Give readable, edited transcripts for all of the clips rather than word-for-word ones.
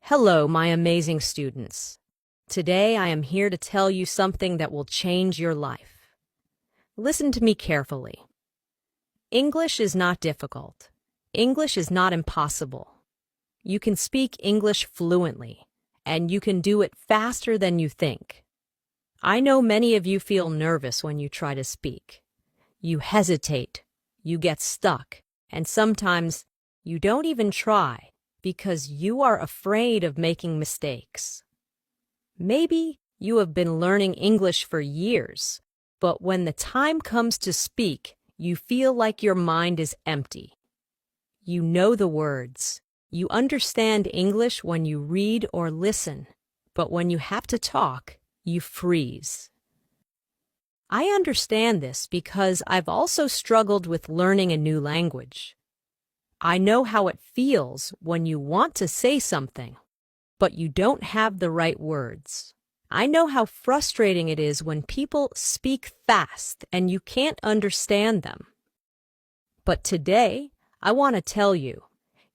Hello, my amazing students. Today I am here to tell you something that will change your life. Listen to me carefully. English is not difficult. English is not impossible. You can speak English fluently, and you can do it faster than you think. I know many of you feel nervous when you try to speak. You hesitate, you get stuck, and sometimes you don't even try because you are afraid of making mistakes. Maybe you have been learning English for years, but when the time comes to speak, you feel like your mind is empty. You know the words. You understand English when you read or listen, but when you have to talk, you freeze. I understand this because I've also struggled with learning a new language. I know how it feels when you want to say something, but you don't have the right words. I know how frustrating it is when people speak fast and you can't understand them. But today, I want to tell you,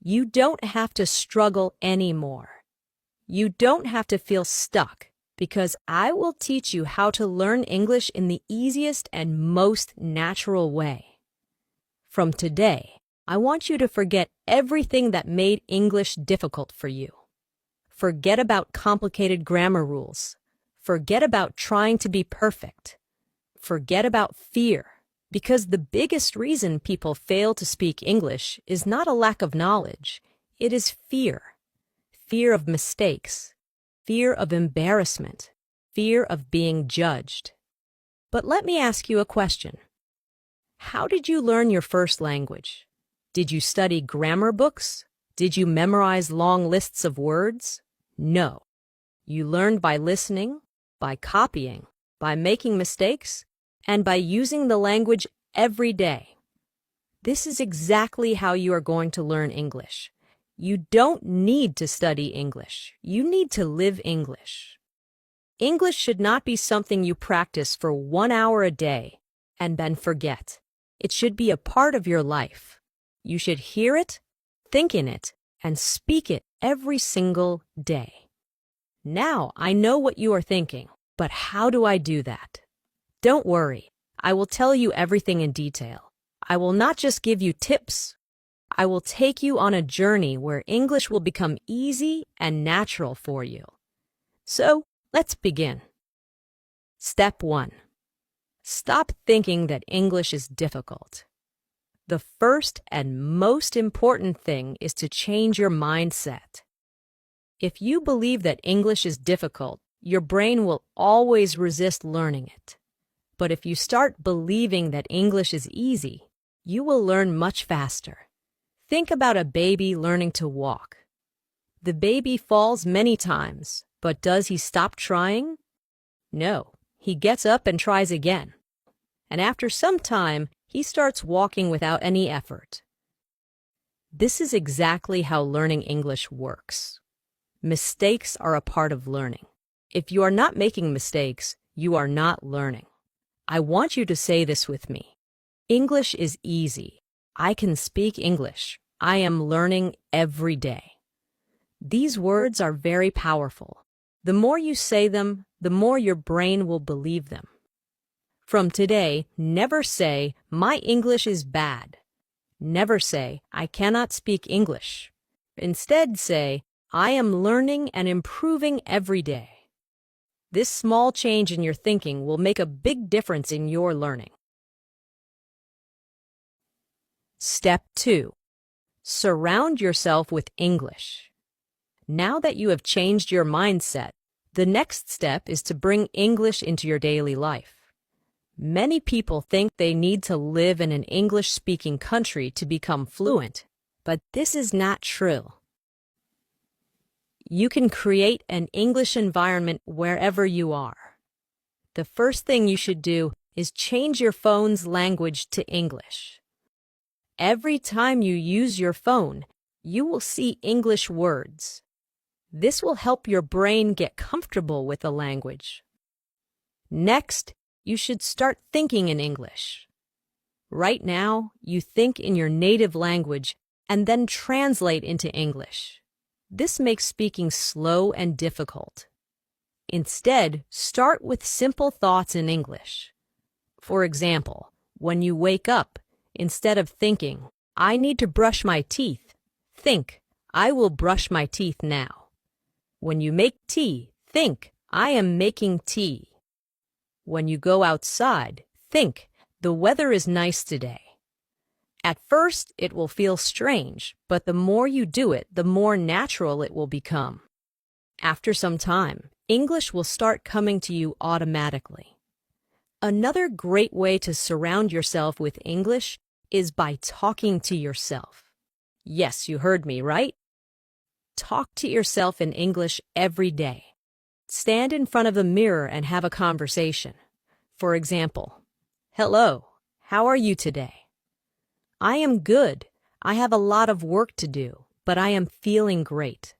you don't have to struggle anymore. You don't have to feel stuck because I will teach you how to learn English in the easiest and most natural way. From today, I want you to forget everything that made English difficult for you. Forget about complicated grammar rules. Forget about trying to be perfect. Forget about fear, because the biggest reason people fail to speak English is not a lack of knowledge. It is fear. Fear of mistakes. Fear of embarrassment. Fear of being judged. But let me ask you a question. How did you learn your first language? Did you study grammar books? Did you memorize long lists of words? No. You learned by listening, by copying, by making mistakes, and by using the language every day. This is exactly how you are going to learn English. You don't need to study English. You need to live English. English should not be something you practice for 1 hour a day and then forget. It should be a part of your life. You should hear it, think in it, and speak it every single day. Now, I know what you are thinking, but how do I do that? Don't worry, I will tell you everything in detail. I will not just give you tips. I will take you on a journey where English will become easy and natural for you. So, let's begin. Step 1. Stop thinking that English is difficult. The first and most important thing is to change your mindset. If you believe that English is difficult, your brain will always resist learning it. But if you start believing that English is easy, you will learn much faster. Think about a baby learning to walk. The baby falls many times, but does he stop trying? No, he gets up and tries again. And after some time, he starts walking without any effort. This is exactly how learning English works. Mistakes are a part of learning. If you are not making mistakes, you are not learning. I want you to say this with me. English is easy. I can speak English. I am learning every day. These words are very powerful. The more you say them, the more your brain will believe them. From today, never say, "My English is bad." Never say, "I cannot speak English." Instead say, "I am learning and improving every day." This small change in your thinking will make a big difference in your learning. Step 2. Surround yourself with English. Now that you have changed your mindset, the next step is to bring English into your daily life. Many people think they need to live in an English-speaking country to become fluent, but this is not true. You can create an English environment wherever you are. The first thing you should do is change your phone's language to English. Every time you use your phone, you will see English words. This will help your brain get comfortable with the language. Next, you should start thinking in English. Right now, you think in your native language and then translate into English. This makes speaking slow and difficult. Instead, start with simple thoughts in English. For example, when you wake up, instead of thinking, "I need to brush my teeth," think, "I will brush my teeth now." When you make tea, think, "I am making tea." When you go outside, think, "The weather is nice today." At first, it will feel strange, but the more you do it, the more natural it will become. After some time, English will start coming to you automatically. Another great way to surround yourself with English is by talking to yourself. Yes, you heard me, right? Talk to yourself in English every day. Stand in front of the mirror and have a conversation. For example, "Hello, how are you today?" "I am good. I have a lot of work to do, but I am feeling great."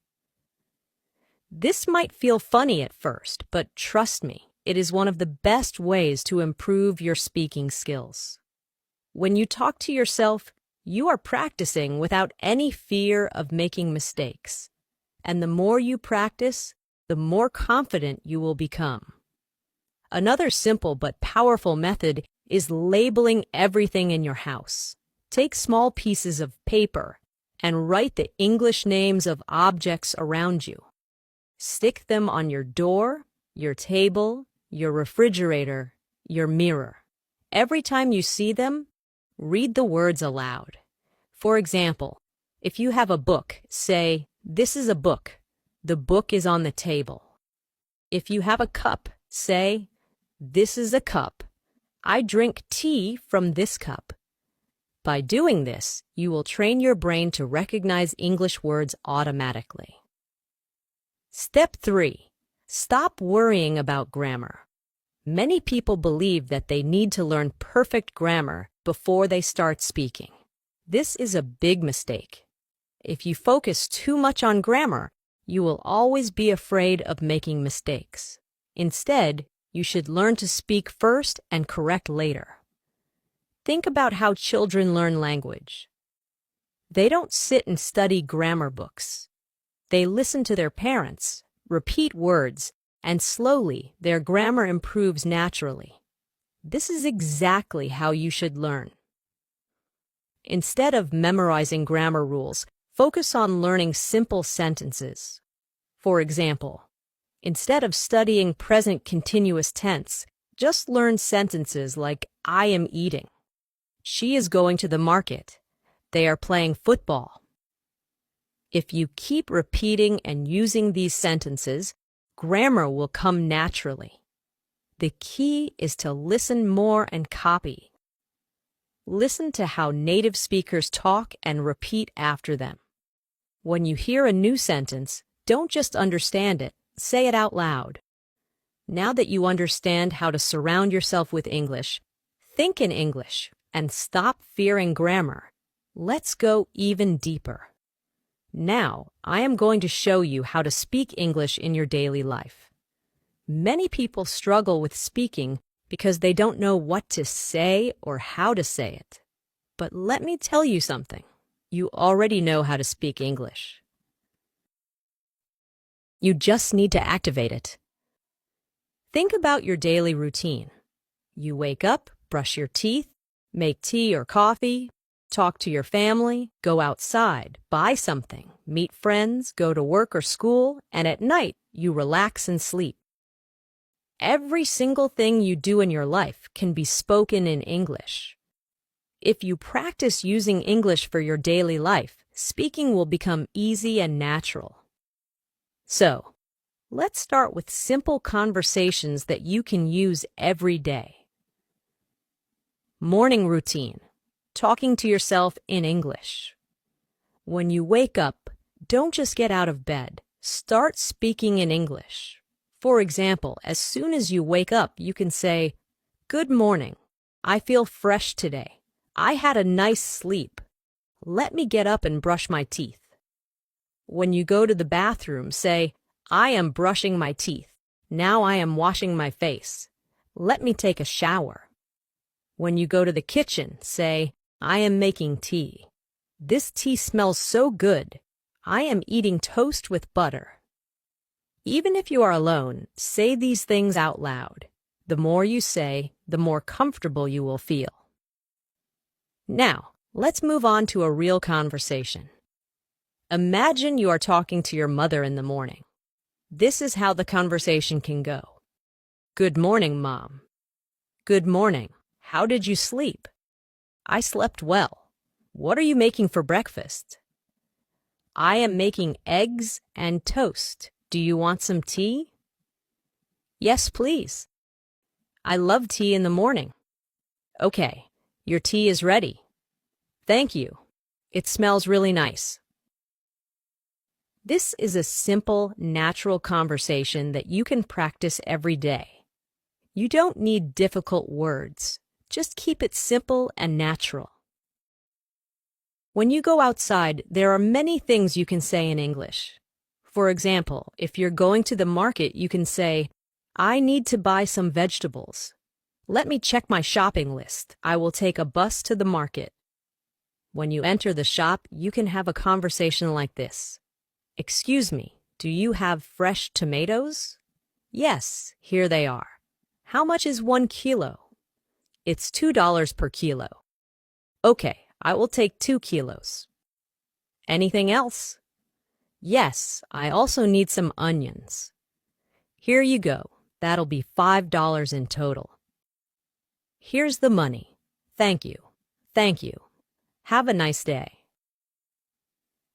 This might feel funny at first, but trust me, it is one of the best ways to improve your speaking skills. When you talk to yourself, you are practicing without any fear of making mistakes. And the more you practice, the more confident you will become. Another simple but powerful method is labeling everything in your house. Take small pieces of paper and write the English names of objects around you. Stick them on your door, your table, your refrigerator, your mirror. Every time you see them, read the words aloud. For example, if you have a book, say, "This is a book. The book is on the table." If you have a cup, say, "This is a cup. I drink tea from this cup." By doing this, you will train your brain to recognize English words automatically. Step 3. Stop worrying about grammar. Many people believe that they need to learn perfect grammar before they start speaking. This is a big mistake. If you focus too much on grammar, you will always be afraid of making mistakes. Instead, you should learn to speak first and correct later. Think about how children learn language. They don't sit and study grammar books. They listen to their parents, repeat words, and slowly their grammar improves naturally. This is exactly how you should learn. Instead of memorizing grammar rules, focus on learning simple sentences. For example, instead of studying present continuous tense, just learn sentences like "I am eating." "She is going to the market." "They are playing football." If you keep repeating and using these sentences, grammar will come naturally. The key is to listen more and copy. Listen to how native speakers talk and repeat after them. When you hear a new sentence, don't just understand it, say it out loud. Now that you understand how to surround yourself with English, think in English and stop fearing grammar. Let's go even deeper. Now, I am going to show you how to speak English in your daily life. Many people struggle with speaking because they don't know what to say or how to say it. But let me tell you something. You already know how to speak English. You just need to activate it. Think about your daily routine. You wake up, brush your teeth, make tea or coffee, talk to your family, go outside, buy something, meet friends, go to work or school, and at night you relax and sleep. Every single thing you do in your life can be spoken in English. If you practice using English for your daily life, speaking will become easy and natural. So, let's start with simple conversations that you can use every day. Morning routine. Talking to yourself in English. When you wake up, don't just get out of bed. Start speaking in English. For example, as soon as you wake up, you can say, "Good morning. I feel fresh today. I had a nice sleep. Let me get up and brush my teeth." When you go to the bathroom, say, "I am brushing my teeth. Now I am washing my face. Let me take a shower." When you go to the kitchen, say, "I am making tea. This tea smells so good. I am eating toast with butter. Even if you are alone, say these things out loud. The more you say, the more comfortable you will feel. Now, let's move on to a real conversation. Imagine you are talking to your mother in the morning. This is how the conversation can go. Good morning, Mom. Good morning. How did you sleep? I slept well. What are you making for breakfast? I am making eggs and toast. Do you want some tea? Yes, please. I love tea in the morning. Okay, your tea is ready. Thank you. It smells really nice. This is a simple, natural conversation that you can practice every day. You don't need difficult words. Just keep it simple and natural. When you go outside, there are many things you can say in English. For example, if you're going to the market, you can say, I need to buy some vegetables. Let me check my shopping list. I will take a bus to the market. When you enter the shop, you can have a conversation like this. Excuse me, do you have fresh tomatoes? Yes, here they are. How much is 1 kilo? It's $2 per kilo. Okay, I will take 2 kilos. Anything else? Yes, I also need some onions. Here you go. That'll be $5 in total. Here's the money. Thank you. Thank you. Have a nice day.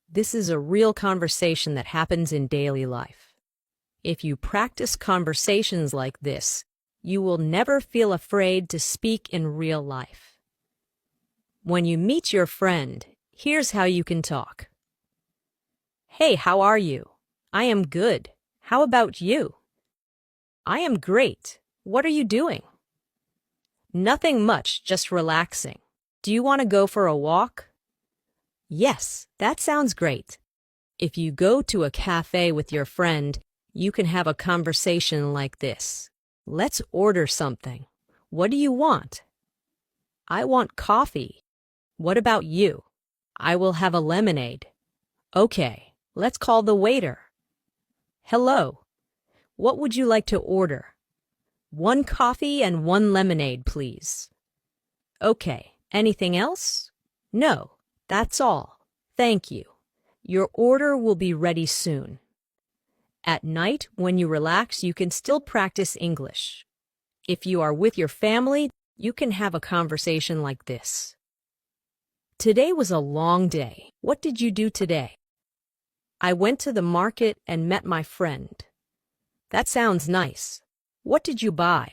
This is a real conversation that happens in daily life. If you practice conversations like this, you will never feel afraid to speak in real life. When you meet your friend, here's how you can talk. Hey, how are you? I am good. How about you? I am great. What are you doing? Nothing much, just relaxing. Do you want to go for a walk? Yes, that sounds great. If you go to a cafe with your friend, you can have a conversation like this. Let's order something. What do you want? I want coffee. What about you? I will have a lemonade. Okay, let's call the waiter. Hello. What would you like to order? 1 coffee and 1 lemonade, please. Okay, anything else? No, that's all. Thank you. Your order will be ready soon. At night, when you relax, you can still practice English. If you are with your family, you can have a conversation like this. Today was a long day. What did you do today? I went to the market and met my friend. That sounds nice. What did you buy?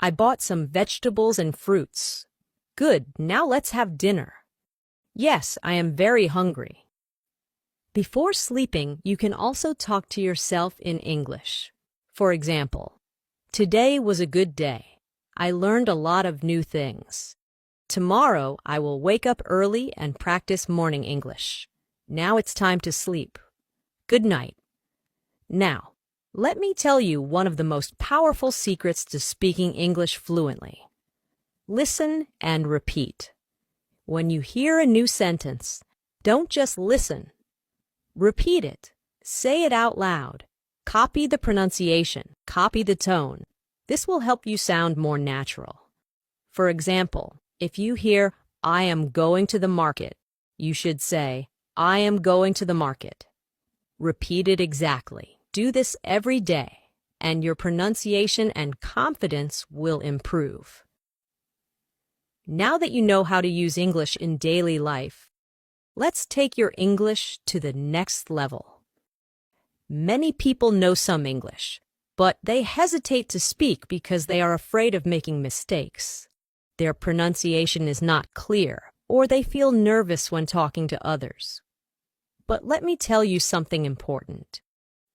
I bought some vegetables and fruits. Good, now let's have dinner. Yes, I am very hungry. Before sleeping, you can also talk to yourself in English. For example, today was a good day. I learned a lot of new things. Tomorrow, I will wake up early and practice morning English. Now it's time to sleep. Good night. Now, let me tell you one of the most powerful secrets to speaking English fluently. Listen and repeat. When you hear a new sentence, don't just listen. Repeat it. Say it out loud. Copy the pronunciation. Copy the tone. This will help you sound more natural. For example, if you hear, I am going to the market, you should say, I am going to the market. Repeat it exactly. Do this every day, and your pronunciation and confidence will improve. Now that you know how to use English in daily life, let's take your English to the next level. Many people know some English, but they hesitate to speak because they are afraid of making mistakes. Their pronunciation is not clear, or they feel nervous when talking to others. But let me tell you something important.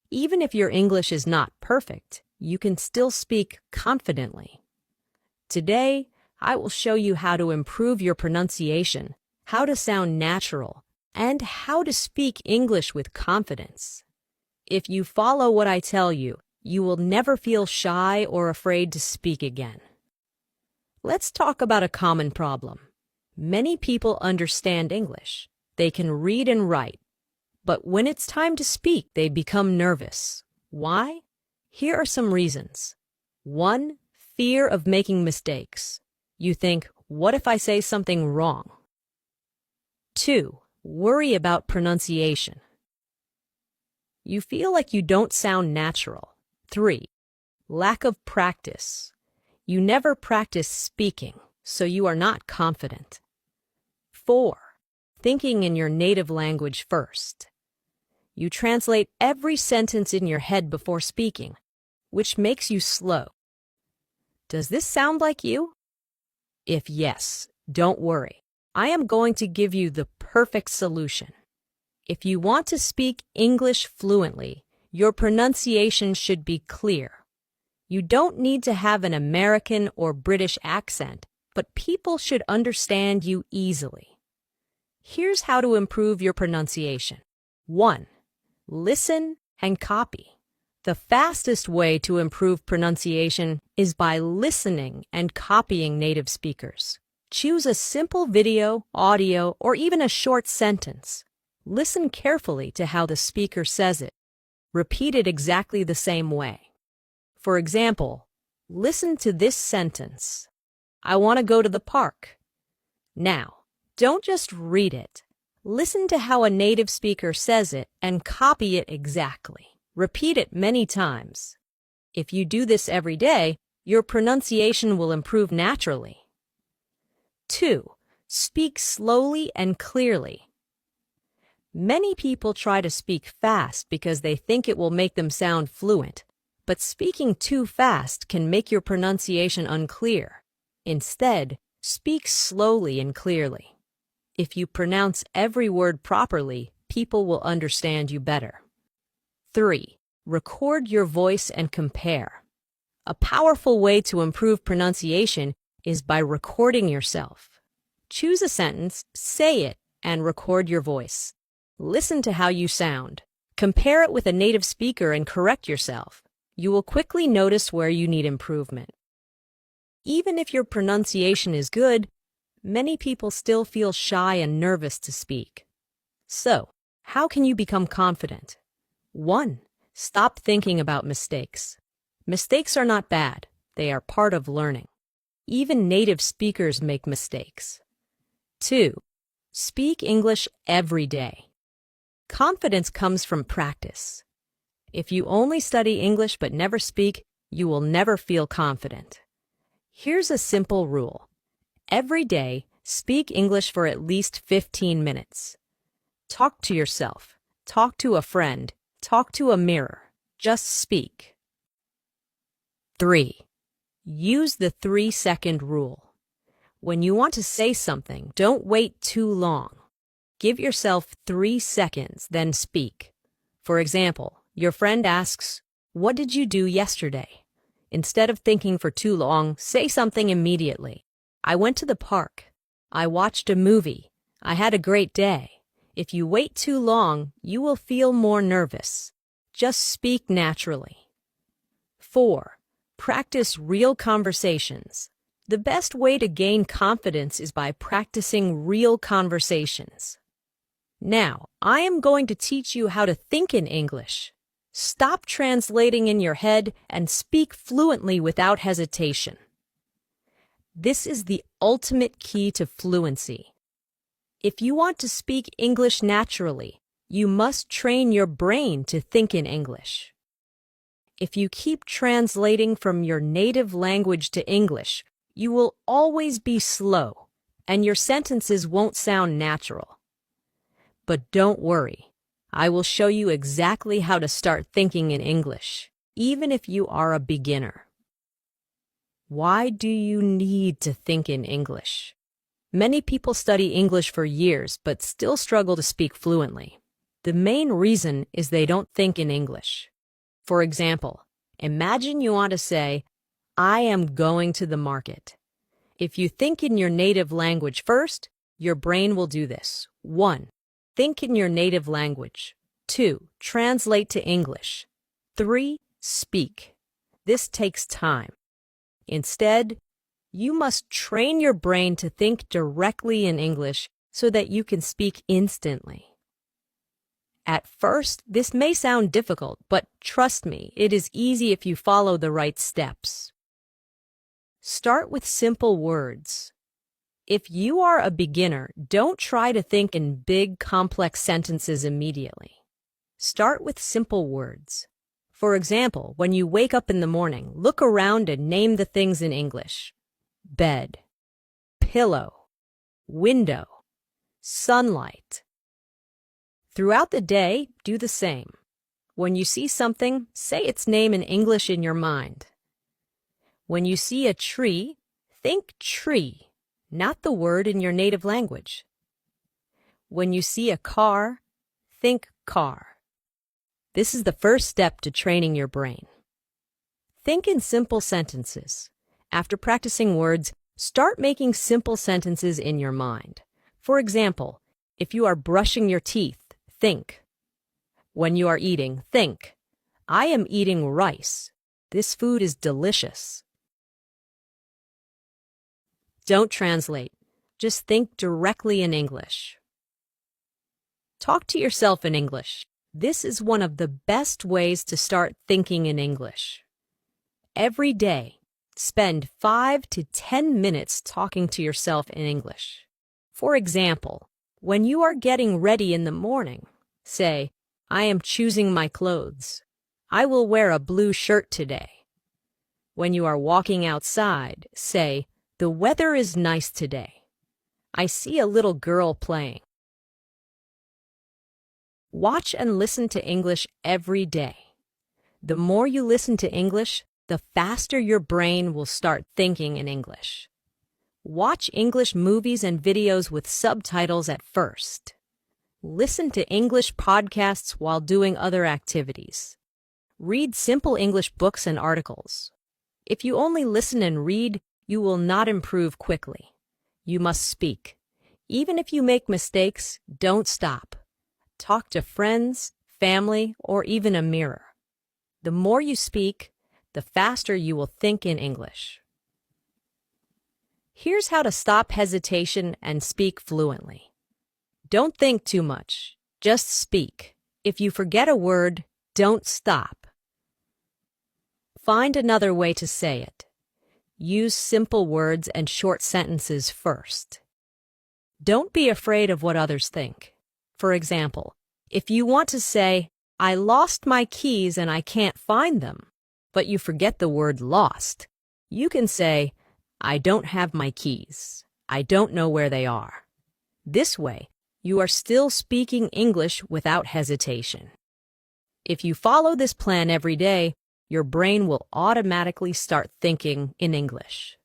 Even if your English is not perfect, you can still speak confidently. Today, I will show you how to improve your pronunciation, how to sound natural, and how to speak English with confidence. If you follow what I tell you, you will never feel shy or afraid to speak again. Let's talk about a common problem. Many people understand English. They can read and write, But when it's time to speak, they become nervous. Why? Here are some reasons. 1. Fear of making mistakes. You think, what if I say something wrong? 2. Worry about pronunciation. You feel like you don't sound natural. 3. Lack of practice. You never practice speaking, so you are not confident. 4. Thinking in your native language first. You translate every sentence in your head before speaking, which makes you slow. Does this sound like you? If yes, don't worry. I am going to give you the perfect solution. If you want to speak English fluently, your pronunciation should be clear. You don't need to have an American or British accent, but people should understand you easily. Here's how to improve your pronunciation. 1. Listen and copy. The fastest way to improve pronunciation is by listening and copying native speakers. Choose a simple video, audio, or even a short sentence. Listen carefully to how the speaker says it. Repeat it exactly the same way. For example, listen to this sentence. I want to go to the park. Now, don't just read it. Listen to how a native speaker says it and copy it exactly. Repeat it many times. If you do this every day, your pronunciation will improve naturally. 2. Speak slowly and clearly. Many people try to speak fast because they think it will make them sound fluent, but speaking too fast can make your pronunciation unclear. Instead, speak slowly and clearly. If you pronounce every word properly, people will understand you better. 3. Record your voice and compare. A powerful way to improve pronunciation is by recording yourself. Choose a sentence, say it, and record your voice. Listen to how you sound. Compare it with a native speaker and correct yourself. You will quickly notice where you need improvement. Even if your pronunciation is good, many people still feel shy and nervous to speak. So, how can you become confident? 1. Stop thinking about mistakes. Mistakes are not bad. They are part of learning. Even native speakers make mistakes. 2. Speak English every day. Confidence comes from practice. If you only study English but never speak, you will never feel confident. Here's a simple rule. Every day, speak English for at least 15 minutes. Talk to yourself. Talk to a friend. Talk to a mirror. Just speak. 3. Use the 3-second rule. When you want to say something, don't wait too long. Give yourself 3 seconds, then speak. For example, your friend asks, "What did you do yesterday?" Instead of thinking for too long, say something immediately. "I went to the park. I watched a movie. I had a great day." If you wait too long, you will feel more nervous. Just speak naturally. 4. Practice real conversations. The best way to gain confidence is by practicing real conversations. Now, I am going to teach you how to think in English. Stop translating in your head and speak fluently without hesitation. This is the ultimate key to fluency. If you want to speak English naturally, you must train your brain to think in English. If you keep translating from your native language to English, you will always be slow, and your sentences won't sound natural. But don't worry, I will show you exactly how to start thinking in English, even if you are a beginner. Why do you need to think in English? Many people study English for years but still struggle to speak fluently. The main reason is they don't think in English. For example, imagine you want to say, "I am going to the market." If you think in your native language first, your brain will do this. 1. Think in your native language. 2. Translate to English. 3. Speak. This takes time. Instead, you must train your brain to think directly in English so that you can speak instantly. At first, this may sound difficult, but trust me, it is easy if you follow the right steps. Start with simple words. If you are a beginner, don't try to think in big, complex sentences immediately. Start with simple words. For example, when you wake up in the morning, look around and name the things in English. Bed, pillow, window, sunlight. Throughout the day, do the same. When you see something, say its name in English in your mind. When you see a tree, think tree, not the word in your native language. When you see a car, think car. This is the first step to training your brain. Think in simple sentences. After practicing words, start making simple sentences in your mind. For example, if you are brushing your teeth, think. When you are eating, think. I am eating rice. This food is delicious. Don't translate. Just think directly in English. Talk to yourself in English. This is one of the best ways to start thinking in English. Every day, spend 5 to 10 minutes talking to yourself in English. For example, when you are getting ready in the morning, say, I am choosing my clothes. I will wear a blue shirt today. When you are walking outside, say, the weather is nice today. I see a little girl playing. Watch and listen to English every day. The more you listen to English, the faster your brain will start thinking in English. Watch English movies and videos with subtitles at first. Listen to English podcasts while doing other activities. Read simple English books and articles. If you only listen and read, you will not improve quickly. You must speak. Even if you make mistakes, don't stop. Talk to friends, family, or even a mirror. The more you speak, the faster you will think in English. Here's how to stop hesitation and speak fluently. Don't think too much. Just speak. If you forget a word, don't stop. Find another way to say it. Use simple words and short sentences first. Don't be afraid of what others think. For example, if you want to say, I lost my keys and I can't find them, but you forget the word lost, you can say, I don't have my keys. I don't know where they are. This way, you are still speaking English without hesitation. If you follow this plan every day, your brain will automatically start thinking in English.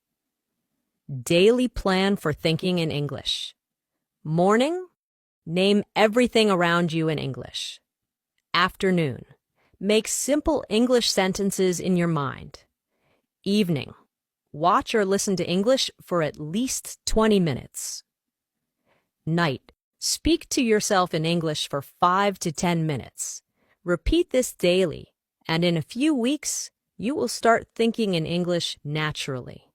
Daily plan for thinking in English. Morning, name everything around you in English. Afternoon, make simple English sentences in your mind. Evening, watch or listen to English for at least 20 minutes. Night, speak to yourself in English for 5 to 10 minutes. Repeat this daily, and in a few weeks, you will start thinking in English naturally.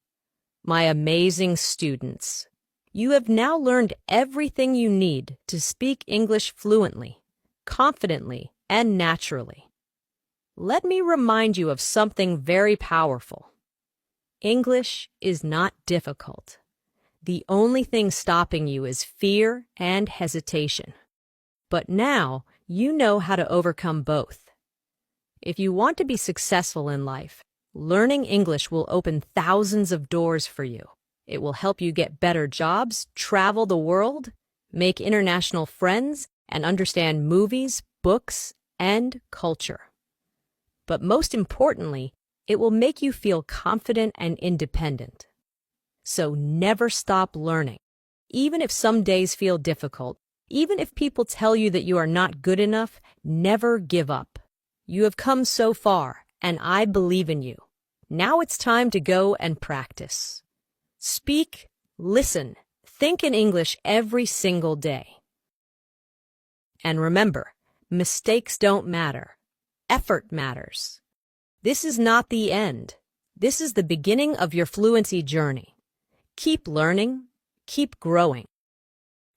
My amazing students, you have now learned everything you need to speak English fluently, confidently, and naturally. Let me remind you of something very powerful. English is not difficult. The only thing stopping you is fear and hesitation. But now you know how to overcome both. If you want to be successful in life, learning English will open thousands of doors for you. It will help you get better jobs, travel the world, make international friends, and understand movies, books, and culture. But most importantly, it will make you feel confident and independent. So never stop learning. Even if some days feel difficult, even if people tell you that you are not good enough, never give up. You have come so far, and I believe in you. Now it's time to go and practice. Speak, listen, think in English every single day. And remember, mistakes don't matter. Effort matters. This is not the end. This is the beginning of your fluency journey. Keep learning, keep growing,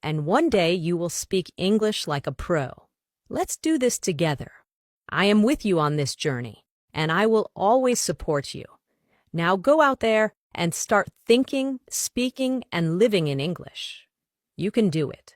and one day you will speak English like a pro. Let's do this together. I am with you on this journey, and I will always support you. Now go out there and start thinking, speaking, and living in English. You can do it.